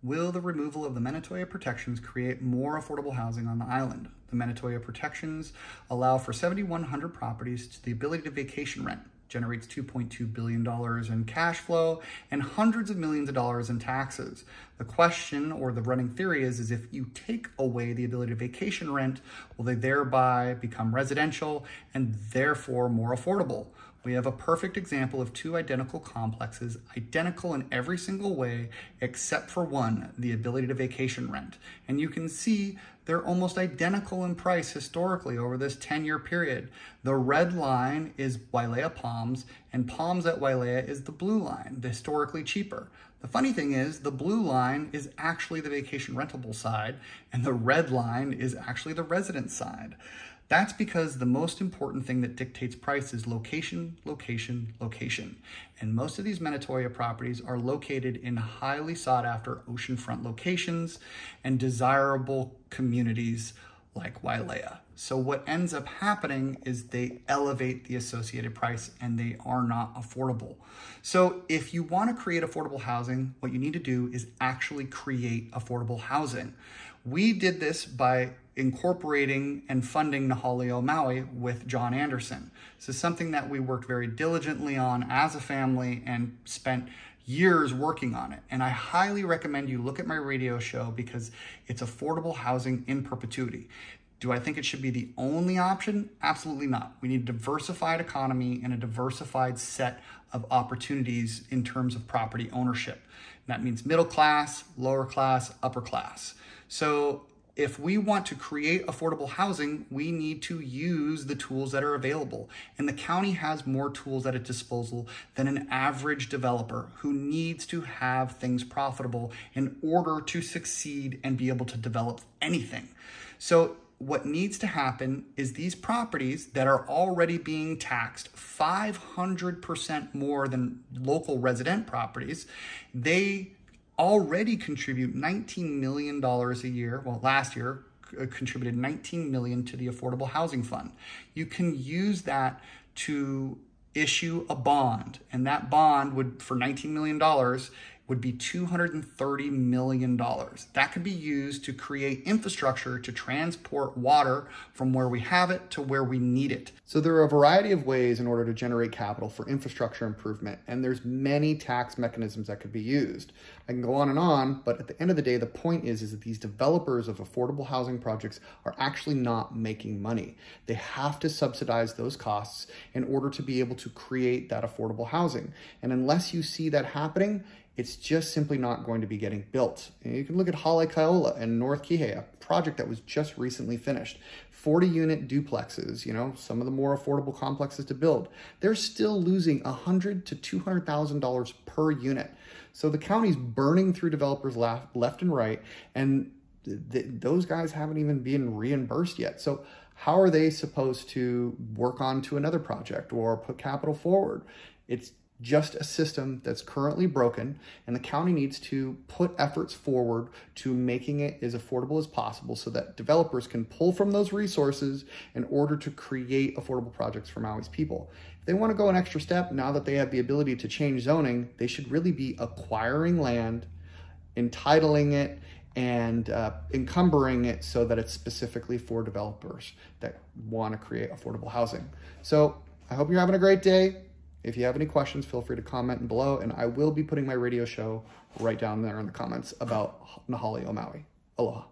Will the removal of the Minatoya Protections create more affordable housing on the island? The Minatoya Protections allow for 7,100 properties to the ability to vacation rent, generates $2.2 billion in cash flow and hundreds of millions of dollars in taxes. The question, or the running theory is if you take away the ability to vacation rent, will they thereby become residential and therefore more affordable? We have a perfect example of two identical complexes, identical in every single way, except for one, the ability to vacation rent. And you can see they're almost identical in price historically over this 10-year period. The red line is Wailea Palms, and Palms at Wailea is the blue line, the historically cheaper. The funny thing is the blue line is actually the vacation rentable side, and the red line is actually the resident side. That's because the most important thing that dictates price is location, location, location. And most of these Minatoya properties are located in highly sought after oceanfront locations and desirable communities like Wailea. So what ends up happening is they elevate the associated price and they are not affordable. So if you want to create affordable housing, what you need to do is actually create affordable housing. We did this by incorporating and funding Nahalio Maui with John Anderson. This is something that we worked very diligently on as a family and spent years working on it. And I highly recommend you look at my radio show because it's affordable housing in perpetuity. Do I think it should be the only option? Absolutely not. We need a diversified economy and a diversified set of opportunities in terms of property ownership. And that means middle class, lower class, upper class. So if we want to create affordable housing, we need to use the tools that are available. And the county has more tools at its disposal than an average developer who needs to have things profitable in order to succeed and be able to develop anything. So what needs to happen is these properties that are already being taxed 500% more than local resident properties, they already contribute $19 million a year. Well, last year contributed $19 million to the Affordable Housing Fund. You can use that to issue a bond, and that bond would, for $19 million, would be $230 million. That could be used to create infrastructure to transport water from where we have it to where we need it. So there are a variety of ways in order to generate capital for infrastructure improvement, and there's many tax mechanisms that could be used. I can go on, but at the end of the day, the point is that these developers of affordable housing projects are actually not making money. They have to subsidize those costs in order to be able to create that affordable housing. And unless you see that happening, it's just simply not going to be getting built. And you can look at Haleakaiola and North Kihei, a project that was just recently finished. 40-unit duplexes, some of the more affordable complexes to build. They're still losing $100,000 to $200,000 per unit. So the county's burning through developers left and right, and those guys haven't even been reimbursed yet. So how are they supposed to work on to another project or put capital forward? It's just a system that's currently broken, and the county needs to put efforts forward to making it as affordable as possible so that developers can pull from those resources in order to create affordable projects for Maui's people. If they want to go an extra step, now that they have the ability to change zoning, they should really be acquiring land, entitling it, and encumbering it so that it's specifically for developers that want to create affordable housing. So I hope you're having a great day. If you have any questions, feel free to comment below, and I will be putting my radio show right down there in the comments about Nahalio Maui. Aloha.